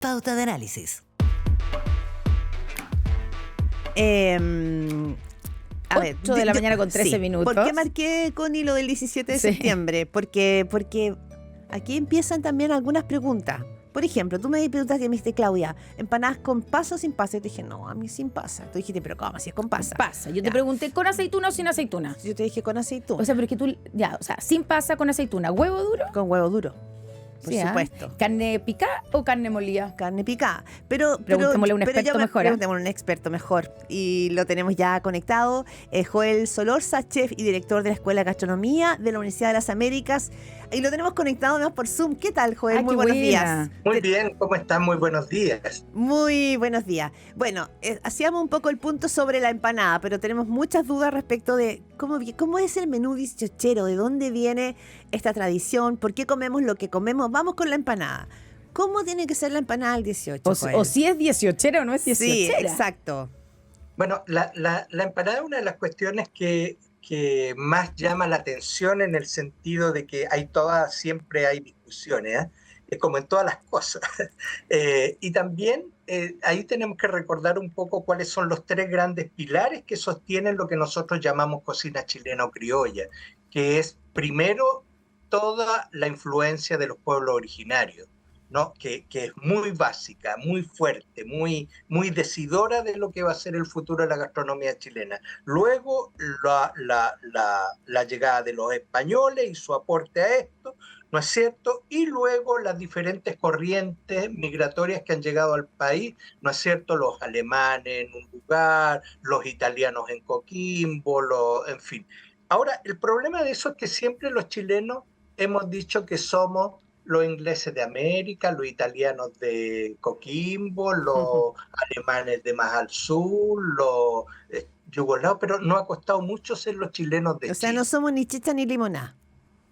Pauta de análisis. A ver, 8 de la mañana con 13 minutos. ¿Por qué marqué, Connie, lo del 17 de septiembre? Porque aquí empiezan también algunas preguntas. Por ejemplo, tú me preguntaste, me dijiste, Claudia, ¿empanadas con pasa o sin pasa? Yo te dije, no, a mí sin pasa. Tú dijiste, pero ¿cómo? Si es con pasa. Pasa. Yo te pregunté, ¿con aceituna o sin aceituna? Yo te dije, con aceituna. O sea, pero es que tú, sin pasa, con aceituna. ¿Huevo duro? Con huevo duro. Por supuesto. ¿Carne picada o carne molida? Carne picada. Pero preguntémosle a un experto mejor. Preguntémosle a un experto mejor. Y lo tenemos ya conectado. Joel Solorza, chef y director de la Escuela de Gastronomía de la Universidad de las Américas. Y lo tenemos conectado además por Zoom. ¿Qué tal, Joel? Muy buenos días. Muy bien, ¿cómo están? Muy buenos días. Muy buenos días. Bueno, hacíamos un poco el punto sobre la empanada, pero tenemos muchas dudas respecto de cómo es el menú dieciochero, de dónde viene esta tradición, por qué comemos lo que comemos. Vamos con la empanada. ¿Cómo tiene que ser la empanada al 18? O si es dieciochera o no es dieciochera. Sí, exacto. Bueno, la empanada es una de las cuestiones que más llama la atención, en el sentido de que siempre hay discusiones, como en todas las cosas. Y también ahí tenemos que recordar un poco cuáles son los tres grandes pilares que sostienen lo que nosotros llamamos cocina chilena o criolla, que es, primero, toda la influencia de los pueblos originarios, ¿no? Que es muy básica, muy fuerte, muy decidora de lo que va a ser el futuro de la gastronomía chilena. Luego, la llegada de los españoles y su aporte a esto, ¿no es cierto? Y luego las diferentes corrientes migratorias que han llegado al país, ¿no es cierto? Los alemanes en un lugar, los italianos en Coquimbo, en fin. Ahora, el problema de eso es que siempre los chilenos hemos dicho que somos los ingleses de América, los italianos de Coquimbo, los alemanes de más al sur, los yugoslavos, pero no ha costado mucho ser los chilenos de Chile. O sea, no somos ni chicha ni limonada.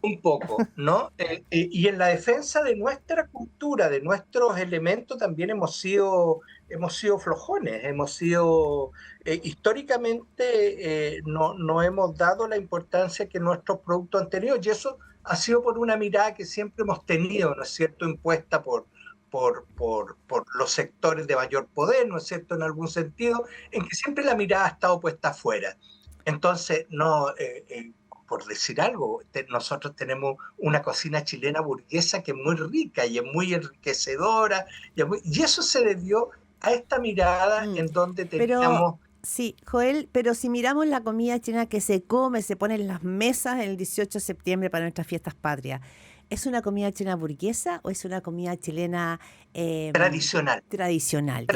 Un poco, ¿no? Y en la defensa de nuestra cultura, de nuestros elementos, también hemos sido flojones, históricamente no hemos dado la importancia que nuestros productos han tenido, y eso ha sido por una mirada que siempre hemos tenido, ¿no es cierto?, impuesta por los sectores de mayor poder, ¿no es cierto?, en algún sentido, en que siempre la mirada ha estado puesta afuera. Entonces, por decir algo, nosotros tenemos una cocina chilena burguesa que es muy rica y es muy enriquecedora, y eso se debió a esta mirada en donde teníamos... Sí, Joel, pero si miramos la comida chilena que se come, se pone en las mesas el 18 de septiembre para nuestras fiestas patrias, ¿es una comida chilena burguesa o es una comida chilena tradicional? Tradicional.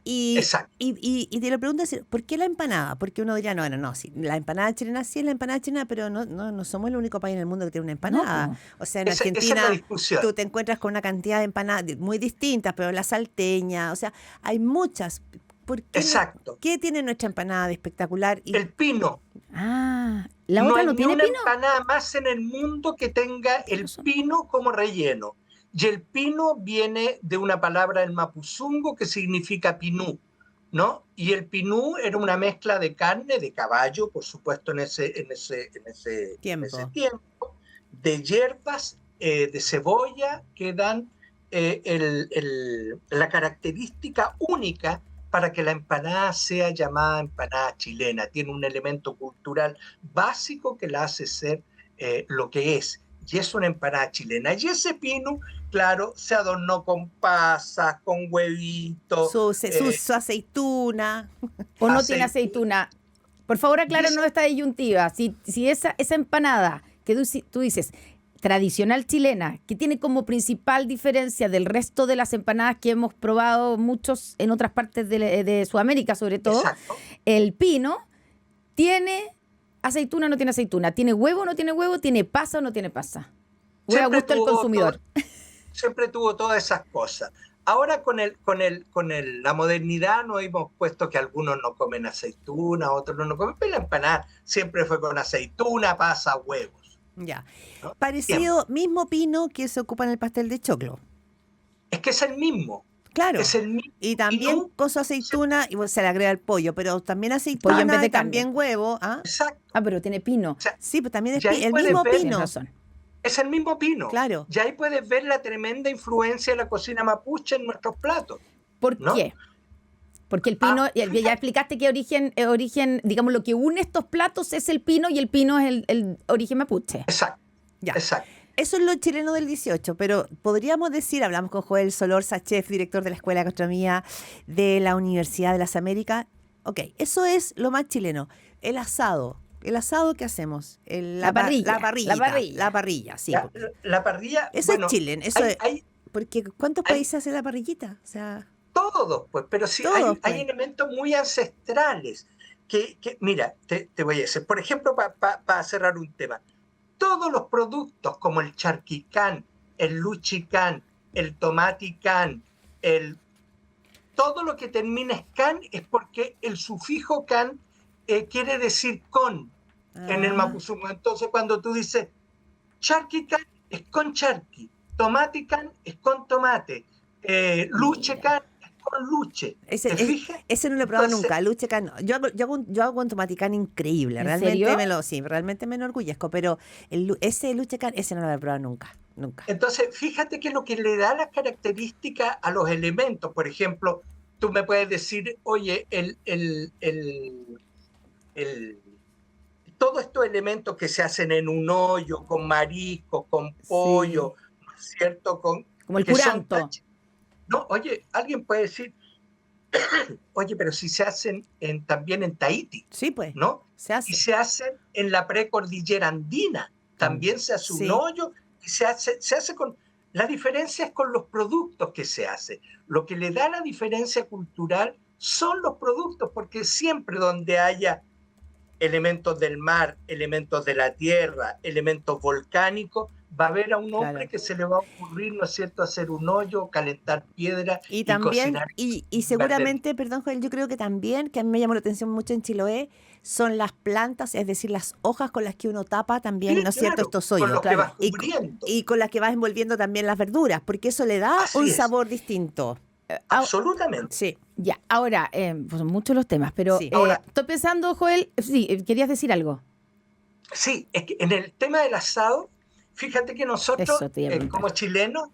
Exacto. Y te lo pregunto, ¿por qué la empanada? Porque uno diría, no, sí, la empanada chilena sí es la empanada chilena, pero no somos el único país en el mundo que tiene una empanada. No. O sea, en Argentina esa es la discusión. Tú te encuentras con una cantidad de empanadas muy distintas, pero la salteña, o sea, hay muchas. Exacto. ¿Qué tiene nuestra empanada de espectacular? El pino. ¿La otra no tiene pino? No hay una empanada más en el mundo que tenga el pino como relleno. Y el pino viene de una palabra del mapuzungo que significa pinú, ¿no? Y el pinú era una mezcla de carne de caballo, por supuesto, en ese tiempo, de hierbas, de cebolla, que dan la característica única para que la empanada sea llamada empanada chilena. Tiene un elemento cultural básico que la hace ser lo que es, y es una empanada chilena. Y ese pino, claro, se adornó con pasas, con huevitos. Su aceituna. ¿O no tiene aceituna? Por favor, acláranos esta disyuntiva. Si esa empanada que tú dices, tradicional chilena, que tiene como principal diferencia del resto de las empanadas que hemos probado muchos en otras partes de Sudamérica, sobre todo, exacto, el pino, ¿tiene aceituna o no tiene aceituna? ¿Tiene huevo o no tiene huevo? ¿Tiene pasa o no tiene pasa? ¿O a gusto del consumidor? Siempre tuvo todas esas cosas. Ahora con la modernidad nos hemos puesto que algunos no comen aceituna, otros no comen, pero la empanada siempre fue con aceituna, pasa, huevos. Ya. ¿No? Parecido, mismo pino que se ocupa en el pastel de choclo. Es que es el mismo. Claro. Es el mismo. Y también con su aceituna, y se le agrega el pollo, pero también aceituna, pollo en vez de también huevo. Exacto. Pero tiene pino. O sea, Sí, pero también es y ahí el puede mismo ver, pino. Tienes razón. Es el mismo pino. Claro. Y ahí puedes ver la tremenda influencia de la cocina mapuche en nuestros platos. ¿Por ¿no? qué? Porque el pino, ya explicaste que origen, digamos, lo que une estos platos es el pino y el pino es el origen mapuche. Exacto. Ya. Exacto. Eso es lo chileno del 18, pero podríamos decir, hablamos con Joel Solorza, chef, director de la Escuela de Gastronomía de la Universidad de las Américas. Ok, eso es lo más chileno. El asado. ¿El asado qué hacemos? La parrilla. La parrilla, sí. La parrilla... Eso bueno, es Chile. Eso hay, porque ¿cuántos países hacen la parrillita? O sea... Todos, pues, pero sí todos, hay elementos muy ancestrales que mira, te voy a decir, por ejemplo, para cerrar un tema, todos los productos como el charquicán, el luchicán, el tomaticán, todo lo que termina en can es porque el sufijo can quiere decir con en el mapuzungun. Entonces, cuando tú dices charquicán es con charqui, tomaticán es con tomate, luchecán con luche. ¿Te fijas? Ese no lo he probado Entonces, nunca. Luchecán, no. Yo hago un tomaticán increíble. ¿En Realmente serio? realmente me enorgullezco, pero ese luchecán, ese no lo he probado nunca. Entonces, fíjate que lo que le da las características a los elementos, por ejemplo, tú me puedes decir, oye, todos estos elementos que se hacen en un hoyo, con mariscos, con pollo, ¿no es cierto? Como el que son curanto. no, oye, alguien puede decir, oye, pero si se hacen también en Tahití, Sí, pues. ¿no? Se hace. Y se hacen en la precordillera andina, también se hace un hoyo y se hace con... La diferencia es con los productos que se hace. Lo que le da la diferencia cultural son los productos, porque siempre donde haya elementos del mar, elementos de la tierra, elementos volcánicos, va a haber a un hombre que se le va a ocurrir, ¿no es cierto?, hacer un hoyo, calentar piedra y también, cocinar. y seguramente, perdón Joel, yo creo que también, que a mí me llamó la atención mucho en Chiloé, son las plantas, es decir, las hojas con las que uno tapa también, Sí, ¿no es cierto?, claro, estos hoyos. con los que vas cubriendo. Y con las que vas envolviendo también las verduras, porque eso le da Así un es. sabor distinto. Absolutamente. Sí. Ya, ahora, pues son muchos los temas, pero Sí. Ahora- estoy pensando, Joel, sí, querías decir algo. Sí, es que en el tema del asado, fíjate que nosotros, Eso te iba a preguntar. como chilenos,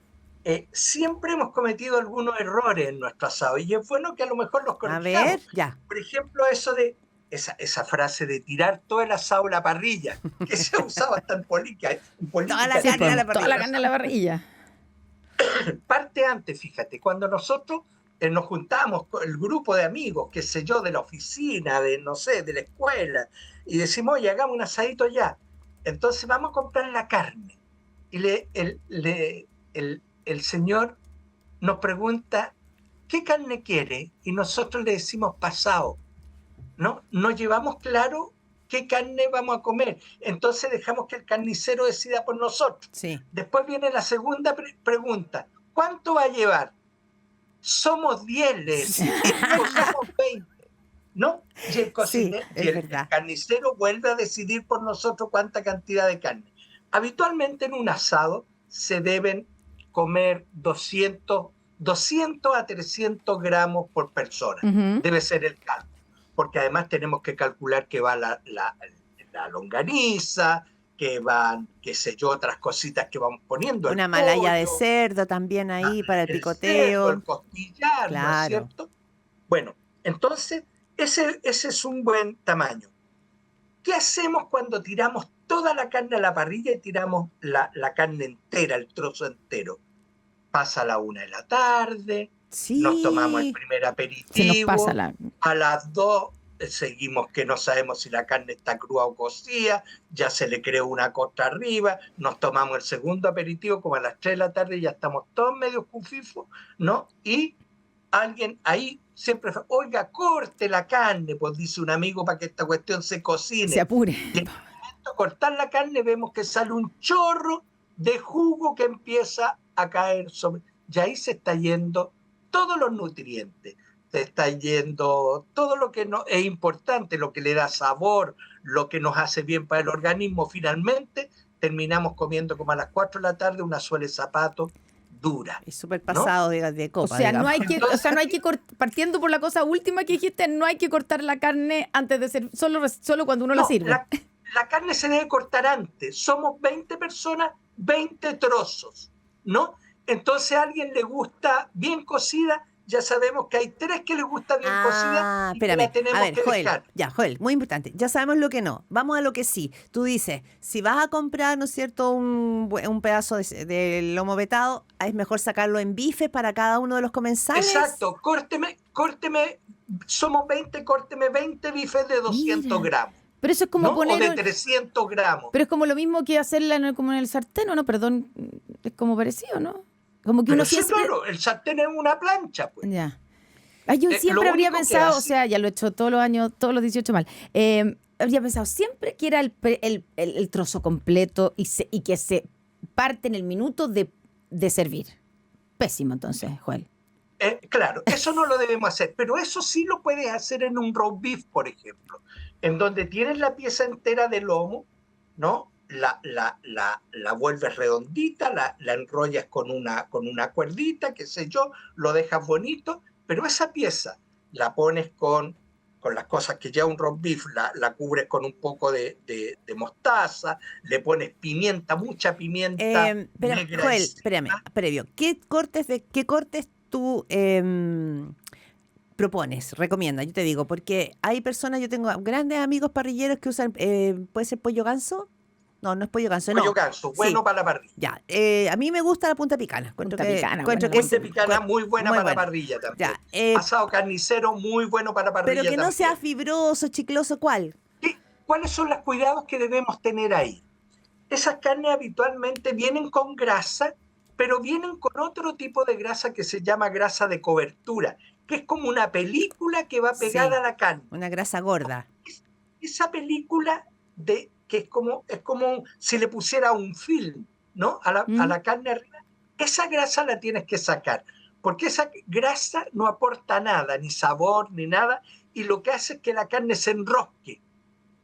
siempre hemos cometido algunos errores en nuestro asado y es bueno que a lo mejor los A corrijamos. ver, ya. Por ejemplo, eso de esa frase de tirar todo el asado a la parrilla, que se ha usado hasta en política. Toda la Sí, carne pues, a la toda parrilla. la carne a la parrilla. Parte antes, fíjate, cuando nosotros nos juntamos con el grupo de amigos, qué sé yo, de la oficina, de no sé, de la escuela, y decimos, oye, hagamos un asadito ya. Entonces vamos a comprar la carne. Y el señor nos pregunta, ¿qué carne quiere? Y nosotros le decimos pasado. ¿No? No llevamos claro qué carne vamos a comer. Entonces dejamos que el carnicero decida por nosotros. Sí. Después viene la segunda pregunta. ¿Cuánto va a llevar? Somos 10, le decimos, o somos 20. ¿No? Y el carnicero vuelve a decidir por nosotros cuánta cantidad de carne. Habitualmente en un asado se deben comer 200 a 300 gramos por persona. Ujú. Debe ser el cálculo. Porque además tenemos que calcular que va la longaniza, que van, qué sé yo, otras cositas que vamos poniendo. Una malaya de cerdo también ahí para el picoteo. Cerdo, el costillar, Claro. ¿no es cierto? Bueno, entonces ese es un buen tamaño. ¿Qué hacemos cuando tiramos toda la carne a la parrilla y tiramos la carne entera, el trozo entero? Pasa la 1 de la tarde, Sí. nos tomamos el primer Se aperitivo, nos pasa a las 2 seguimos que no sabemos si la carne está cruda o cocida, ya se le creó una costra arriba, nos tomamos el segundo aperitivo como a las 3 de la tarde, ya estamos todos medio cufifos, ¿no? Y alguien ahí siempre, oiga, corte la carne, pues dice un amigo para que esta cuestión se cocine. se apure. Y en el momento de cortar la carne vemos que sale un chorro de jugo que empieza a caer sobre, y ahí se está yendo todos los nutrientes, se está yendo todo lo que es importante, lo que le da sabor, lo que nos hace bien para el organismo. Finalmente terminamos comiendo como a las 4 de la tarde una suela de zapato dura. Es súper pasado de copa. O sea, digamos. no hay que partiendo por la cosa última que dijiste, no hay que cortar la carne antes de ser, solo cuando uno la sirve. la carne se debe cortar antes. Somos 20 personas, 20 trozos, ¿no? Entonces a alguien le gusta bien cocida, ya sabemos que hay 3 que les gusta bien cocida y que espérame. la tenemos A ver, que Joel, dejar. ya, Joel, muy importante. Ya sabemos lo que no. Vamos a lo que sí. Tú dices, si vas a comprar, ¿no es cierto?, un pedazo de lomo vetado, es mejor sacarlo en bife para cada uno de los comensales. Exacto, córteme, somos 20, córteme 20 bifes de 200 Mira. gramos, Pero eso es como ¿no? O de poner... 300 gramos. Pero es como lo mismo que hacerla como en el sartén, ¿o no? Perdón, es como parecido, ¿no? Como que Pero uno sí, siempre... claro, el sartén es una plancha, pues. Ya. Ay, yo Lo siempre habría único que pensado, o hace- sea, ya lo he hecho todos los años, todos los 18 mal. Habría pensado siempre que era el trozo completo y que se parte en el minuto de servir. Pésimo, entonces, Joel. Claro, eso no lo debemos hacer, pero eso sí lo puedes hacer en un roast beef, por ejemplo, en donde tienes la pieza entera de lomo, ¿no? La vuelves redondita, la enrollas con una cuerdita, qué sé yo, lo dejas bonito, pero esa pieza la pones con las cosas que lleva un roast beef, la cubres con un poco de mostaza, le pones pimienta, mucha pimienta negra Joel, espérame, encima. previo. ¿Qué cortes tú propones, recomiendas? Yo te digo, porque hay personas, yo tengo grandes amigos parrilleros que usan, ¿puede ser pollo ganso? No, no es pollo ganso, Pollo no. ganso, Sí, bueno para la parrilla. ya. A mí me gusta la punta picana. Punta picana, Encuentro buena que la es Punta picana muy buena muy para la buena. parrilla también. Ya. Asado carnicero muy bueno para la Pero parrilla que no sea también. fibroso, chicloso, ¿cuál? ¿Cuáles son los cuidados que debemos tener ahí? Esas carnes habitualmente vienen con grasa, pero vienen con otro tipo de grasa que se llama grasa de cobertura, que es como una película que va pegada Sí, a la carne. una grasa gorda. Esa película que es como si le pusiera un film, ¿no? A ¿Mm? la carne arriba, esa grasa la tienes que sacar, porque esa grasa no aporta nada, ni sabor, ni nada, y lo que hace es que la carne se enrosque,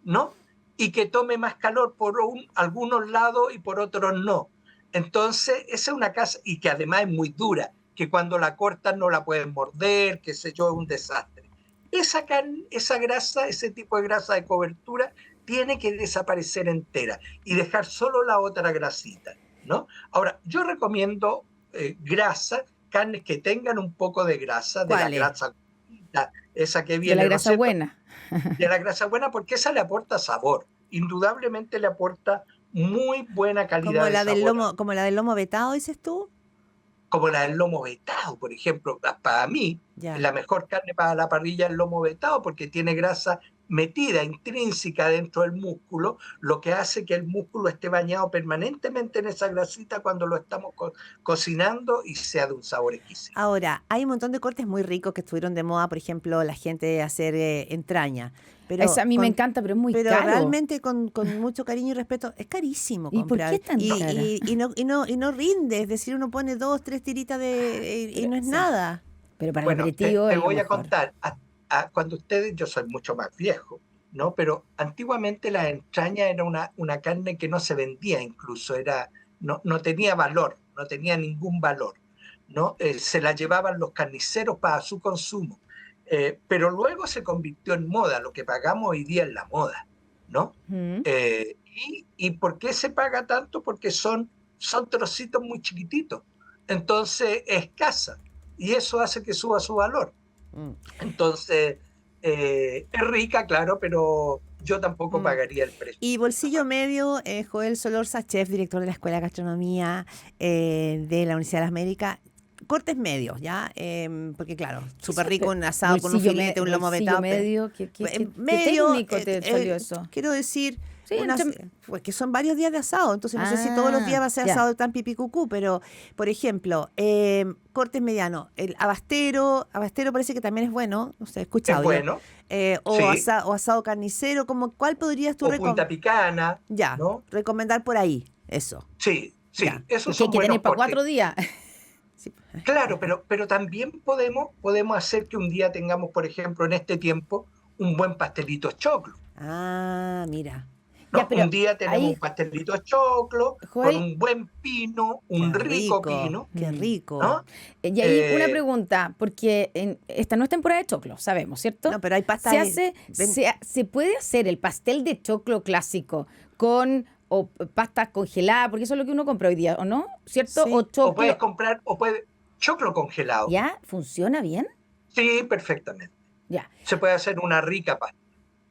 ¿no? Y que tome más calor por algunos lados y por otros no. Entonces, esa es una casa, y que además es muy dura, que cuando la cortan no la pueden morder, qué sé yo, es un desastre. Esa carne, esa grasa, ese tipo de grasa de cobertura, tiene que desaparecer entera y dejar solo la otra grasita, ¿no? Ahora, yo recomiendo grasa, carnes que tengan un poco de grasa, de la ¿Cuál es? grasa, esa que De la viene, ¿no es grasa cierto?, buena. de la grasa buena, porque esa le aporta sabor. Indudablemente le aporta muy buena calidad de sabor. Como la del lomo vetado, dices tú. Como la del lomo vetado, por ejemplo. Para mí, Ya. la mejor carne para la parrilla es el lomo vetado, porque tiene grasa metida, intrínseca dentro del músculo, lo que hace que el músculo esté bañado permanentemente en esa grasita cuando lo estamos cocinando y sea de un sabor exquisito. Ahora, hay un montón de cortes muy ricos que estuvieron de moda, por ejemplo, la gente hacer entraña. Esa a mí me encanta, pero es muy pero caro. realmente con mucho cariño y respeto, es carísimo ¿Y por comprar. qué tan cara? Y no rinde, es decir, uno pone 2, 3 tiritas y no es Sí. nada. Pero para Bueno, el aperitivo te es lo voy a mejor. contar, cuando ustedes, yo soy mucho más viejo, ¿no? Pero antiguamente la entraña era una carne que no se vendía incluso, no tenía valor, no tenía ningún valor, ¿no? Se la llevaban los carniceros para su consumo, pero luego se convirtió en moda, lo que pagamos hoy día es la moda, ¿no? ¿Mm? ¿Y por qué se paga tanto? Porque son trocitos muy chiquititos, entonces es escasa, y eso hace que suba su valor. Mm. Entonces, es rica, claro, pero yo tampoco Mm. pagaría el precio. Y bolsillo medio, Joel Solorza, chef, director de la Escuela de Gastronomía de la Universidad de las Américas. Cortes medios, ¿ya? Porque claro, súper rico un asado con un filete, un lomo vetado. Medio, ¿qué Medio, técnico te salió eso? quiero decir, Sí, pues que son varios días de asado, entonces no sé si todos los días va a ser ya. asado tan pipicucú, pero, por ejemplo, cortes medianos, el abastero parece que también es bueno, no sé, he escuchado Es yo. bueno, O sí, asado carnicero, ¿cuál podrías tú o punta picana, ya, ¿no? recomendar por ahí? Eso. Sí, Ya. esos Es que hay son que buenos tener para cortes. 4 días. Sí. Claro, pero también podemos hacer que un día tengamos, por ejemplo, en este tiempo, un buen pastelito choclo. Ah, mira. ¿no? Ya, pero un día tenemos ahí, un pastelito de choclo Joel, con un buen pino, un Qué rico pino, qué rico. ¿no? y ahí una Eh, pregunta, porque esta no es temporada de choclo, sabemos, ¿cierto? No, pero hay pasta Se de- hace, ven- se puede hacer el pastel de choclo clásico con o pasta congelada, porque eso es lo que uno compra hoy día, ¿o no? ¿Cierto? Sí. O o puedes choclo, comprar, choclo congelado. ¿ya? ¿Funciona bien? Sí, perfectamente. Ya. Se puede hacer una rica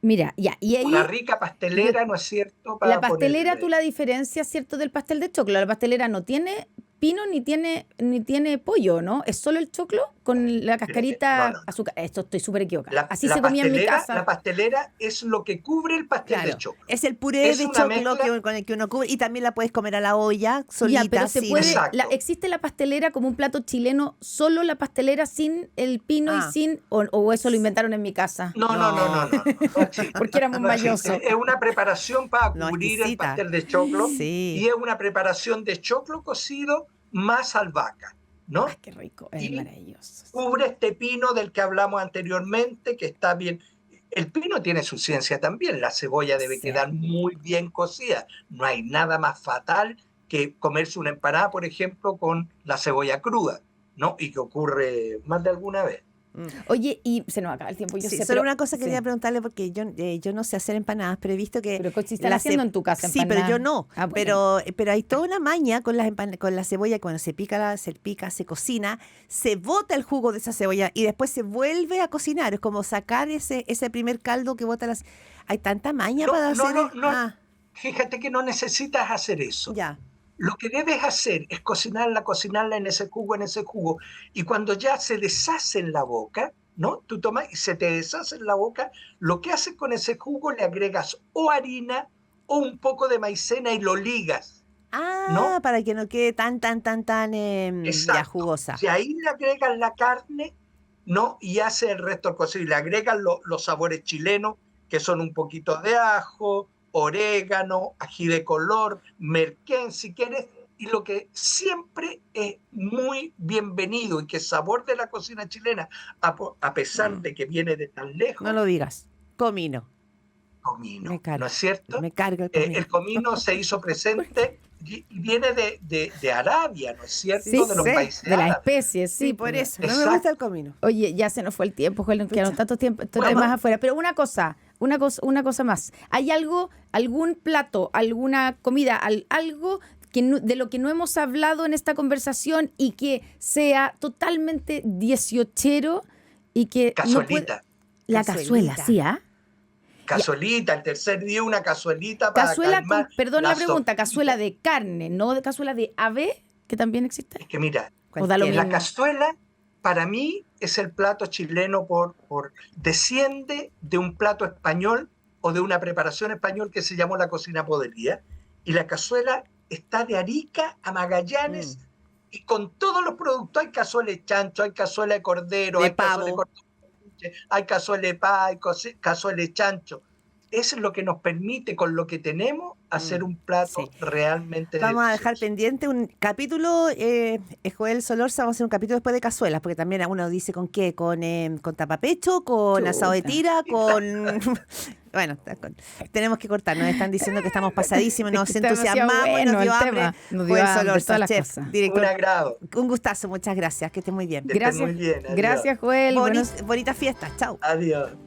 Mira, ya. Y una ahí rica yo, pastelera, ¿no es cierto? la Para pastelera, tú ponerle. la diferencias, ¿cierto? Del pastel de choclo. La pastelera no tiene pino ni tiene pollo, ¿no? Es solo el choclo con la No, cascarita no, no. azúcar. Esto estoy súper equivocada. La, Así la se comía en mi la casa. pastelera es lo que cubre el pastel de Claro, choclo. es el puré Es de una choclo mezcla, con el que uno cubre y también la puedes comer a la olla Ya, pero solita, se sin... puede, exacto. existe la pastelera como un plato chileno, solo la pastelera sin el pino y Ah, sin, o eso lo inventaron en mi casa, No, no, no, no, no, no, no existe. porque éramos No existe. mayosos. Es una preparación para no, cubrir el exquisita. pastel de choclo y Sí. es una preparación de choclo cocido más albahaca, Ay, ¿no? qué rico, es Y maravilloso. cubre este pino del que hablamos anteriormente, que está bien. El pino tiene su ciencia también, la cebolla debe Sí. quedar muy bien cocida. No hay nada más fatal que comerse una empanada, por ejemplo, con la cebolla cruda, ¿no? Y que ocurre más de alguna vez. Mm. Oye, y se nos acaba el tiempo, yo Sí, sé, solo pero una cosa quería sí, preguntarle porque yo no sé hacer empanadas, pero he visto que pero si están la haciendo ce- en tu casa sí, pero yo empanadas. no. Ah, bueno. Pero hay toda una maña con con la cebolla, cuando se pica, se cocina, se bota el jugo de esa cebolla y después se vuelve a cocinar. Es como sacar ese primer caldo que bota las. Hay tanta maña No, para no, hacer. no, no. Ah, Fíjate que no necesitas hacer eso. ya. Lo que debes hacer es cocinarla en ese jugo, y cuando ya se deshace en la boca, ¿no? Tú tomas y se te deshace en la boca, lo que haces con ese jugo le agregas o harina o un poco de maicena y lo ligas, Ah, ¿no? para que no quede tan ya Exacto. jugosa. Y ahí le agregas la carne, ¿no? Y hace el resto del cocido. Y le agregas los sabores chilenos, que son un poquito de ajo, orégano, ají de color, merquén, si quieres. Y lo que siempre es muy bienvenido y que es sabor de la cocina chilena, a pesar Mm, de que viene de tan no lejos, lo digas. Comino. Me comino, ¿no es carga. cierto? Me carga el comino. El comino se hizo ¿Por qué? presente y viene de Arabia, ¿no es Sí, cierto? Sí, De los sé. países de las árabes. especies, Sí, sí. por pues. eso. No me gusta Exacto. el comino. Oye, ya se nos fue el tiempo, Joel, nos quedaron Pucha. tantos tiempos, Bueno, temas afuera. Pero una cosa más. ¿Hay algún plato, alguna comida, algo de lo que no hemos hablado en esta conversación y que sea totalmente dieciochero y que no puede... Cazuelita, La Cazuelita. cazuela, ¿sí, ah? Ya. cazuelita, el tercer día una cazuelita para Cazuela calmar perdón la la pregunta, cazuela sopita. de carne, no de cazuela de ave, que también existe. Es que mira, O da lo Cualquiera. la mismo. cazuela para mí es el plato chileno desciende de un plato español o de una preparación español que se llamó la cocina podrida, y la cazuela está de Arica a Magallanes, Mm. y con todos los productos. Hay cazuela de chancho, hay cazuela de cordero, De hay cazuela de pavo. cordero, hay cazuela de pavo, hay cazuela de chancho. Eso es lo que nos permite, con lo que tenemos, hacer un plato Sí. realmente Vamos a dejar delicioso. pendiente un capítulo, Joel Solorza, vamos a hacer un capítulo después de cazuelas, porque también uno dice con qué, con tapapecho, con asado de Chuta. tira, con... Bueno, tenemos que cortar, nos están diciendo que estamos pasadísimos, Es nos que está demasiado entusiasmamos y nos bueno dio el hambre. tema. Nos dio Joel hambre, Solorza, todas las chef, cosas. Un director. agrado. Un gustazo, muchas gracias, que esté muy bien. Que estén muy bien. Adiós. Gracias, Joel. Buenos Bonitas fiestas, chao. Adiós.